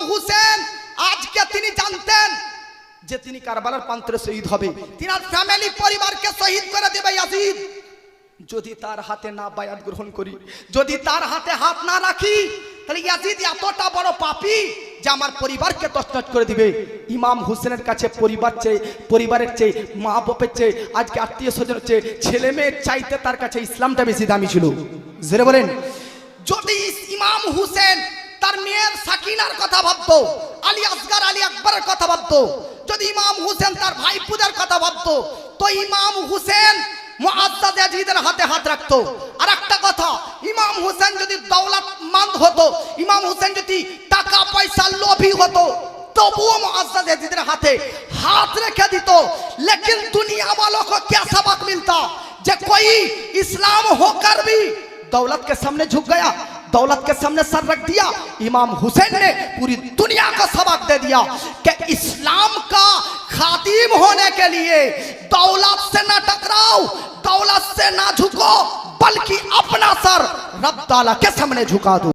হুসেন আজকে তিনি জানতেন যে তিনি কারবালার প্রান্তরে শহীদ হবে, তিনার ফ্যামিলি পরিবারকে শহীদ করে দেবে ইয়াজিদ। যদি তার হাতে না বায়াত গ্রহণ করি, যদি তার হাতে হাত না রাখি, তাহলে ইয়াজিদ এতটা বড় পাপী যে আমার পরিবারকে তছনছ করে দিবে। ইমাম হুসেনের কাছে পরিবারের চেয়ে, মা বাপের চেয়ে, আজকে আত্মীয় স্বজনের চেয়ে, ছেলে মেয়ের চাইতে তার কাছে ইসলামটা বেশি দামি ছিল। জোরে বলেন। যদি ইমাম হুসেন তার মেয়ের সাকিনার কথা ভাবতো, আলী আসগার আলী আকবরের কথা ভাবতো, যদি ইমাম হুসেন তার ভাইপুদের কথা ভাবতো, তো ইমাম হুসেন মুআজ্জাজ ইয়াজিদের হাতে হাত রাখতো। আর একটা কথা, ইমাম হুসেন যদি দৌলতমন্দ হতো, ইমাম হুসেন যদি টাকা পয়সা লোভী হতো, তবুও मुअज़्ज़ज़ याज़ीद हाथे हाथ रखे दी तो। लेकिन दुनिया वालों को क्या सबक मिलता जे कोई इस्लाम होकर भी दौलत के सामने झुक गया, दौलत के सामने सर रख दिया। इमाम हुसैन ने पूरी दुनिया को सबक दे दिया कि इस्लाम का खादिम होने के लिए दौलत से ना टकराओ, दौलत से ना झुको, बल्कि अपना सर रब ताला के सामने झुका दो।